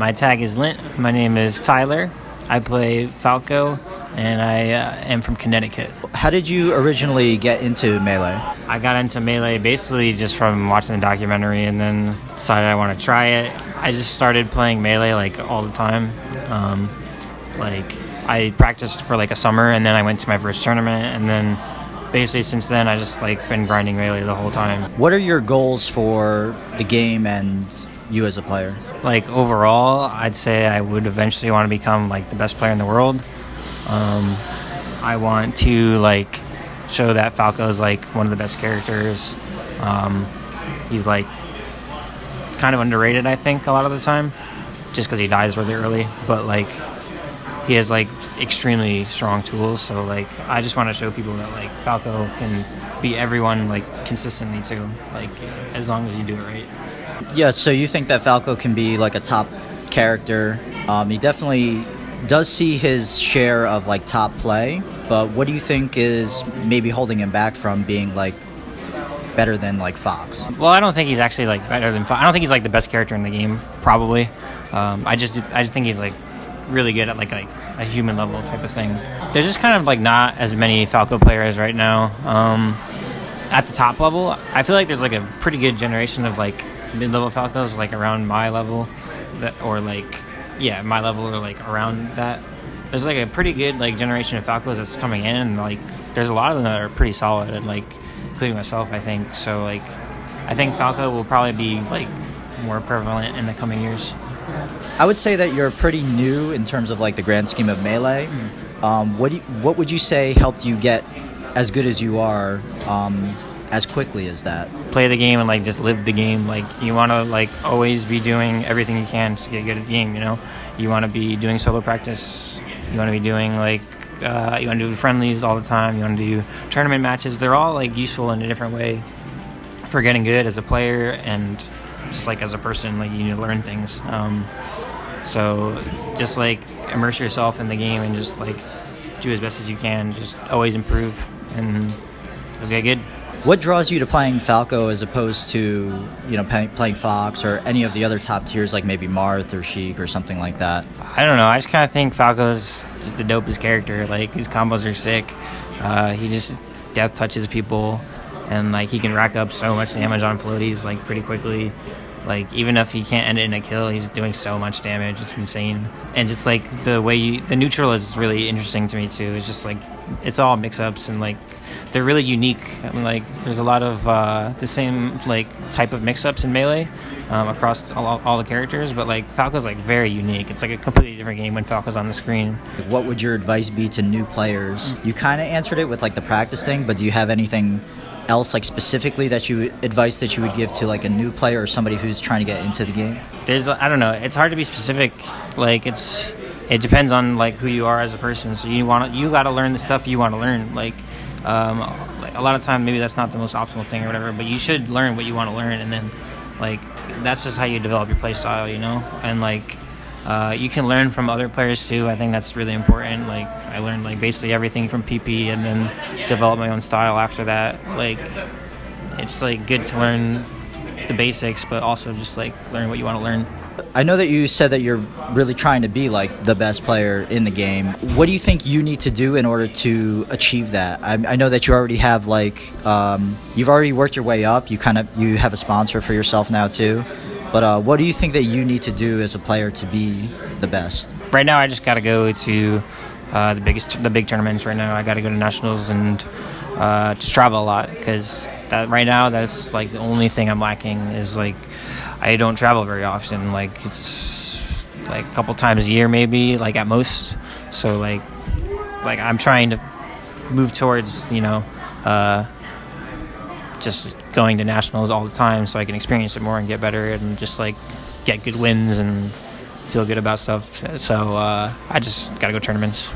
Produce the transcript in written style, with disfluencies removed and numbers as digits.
My tag is Lint. My name is Tyler. I play Falco, and I am from Connecticut. How did you originally get into Melee? I got into Melee basically just from watching the documentary and then decided I want to try it. I just started playing Melee like all the time. I practiced for like a summer, and then I went to my first tournament, and then basically since then I just like been grinding Melee the whole time. What are your goals for the game and you as a player? Like overall, I'd say I would eventually want to become like the best player in the world. I want to like show that Falco's like one of the best characters. He's like kind of underrated, I think, a lot of the time, just because he dies really early. But like he has like extremely strong tools. So like I just want to show people that like Falco can beat everyone like consistently too. Like as long as you do it right. Yeah, so you think that Falco can be like a top character. He definitely does see his share of like top play, but what do you think is maybe holding him back from being like better than like Fox? Well, I don't think he's actually like better than Fox. I don't think he's like the best character in the game, probably. I just think he's like really good at like a human level type of thing. There's just kind of like not as many Falco players right now. At the top level, I feel like there's like a pretty good generation of like mid-level Falcos, like around my level, my level or like around that. There's like a pretty good like generation of Falcos that's coming in, and like there's a lot of them that are pretty solid, and like including myself, I think. So like I think Falco will probably be like more prevalent in the coming years. I would say that you're pretty new in terms of like the grand scheme of Melee. What would you say helped you get as good as you are as quickly as that? Play the game and like just live the game. Like you want to like always be doing everything you can to get good at the game. You know, you want to be doing solo practice. You want to be doing like you want to do friendlies all the time. You want to do tournament matches. They're all like useful in a different way for getting good as a player and just like as a person. Like you need to learn things. So just like immerse yourself in the game and just like do as best as you can. Just always improve and you'll get good. What draws you to playing Falco as opposed to, playing Fox or any of the other top tiers like maybe Marth or Sheik or something like that? I don't know. I just kind of think Falco's just the dopest character. Like his combos are sick. He just death touches people, and like he can rack up so much damage on floaties like pretty quickly. Like even if he can't end it in a kill, he's doing so much damage. It's insane. And just like the way the neutral is really interesting to me too. It's just like it's all mix-ups and like they're really unique. I mean, like there's a lot of the same like type of mix-ups in Melee across all the characters, but like Falco's like very unique. It's like a completely different game when Falco's on the screen. What would your advice be to new players? You kind of answered it with like the practice thing, but do you have anything else like specifically advice that you would give to like a new player or somebody who's trying to get into the game? I don't know. It's hard to be specific. Like it depends on like who you are as a person. So you got to learn the stuff you want to learn. Like a lot of time maybe that's not the most optimal thing or whatever, but you should learn what you want to learn, and then like that's just how you develop your play style, and like you can learn from other players too. I think that's really important. Like I learned like basically everything from PP and then develop my own style after that. Like it's like good to learn the basics, but also just like learn what you want to learn. I know that you said that you're really trying to be like the best player in the game. What do you think you need to do in order to achieve that? I know that you already have like you've already worked your way up. You have a sponsor for yourself now too. But what do you think that you need to do as a player to be the best? Right now, I just got to go to the big tournaments. Right now, I got to go to nationals and just travel a lot, because right now that's like the only thing I'm lacking is like I don't travel very often. Like it's like a couple times a year maybe, like at most. So like I'm trying to move towards just going to nationals all the time so I can experience it more and get better and just like get good wins and feel good about stuff. So I just gotta go tournaments.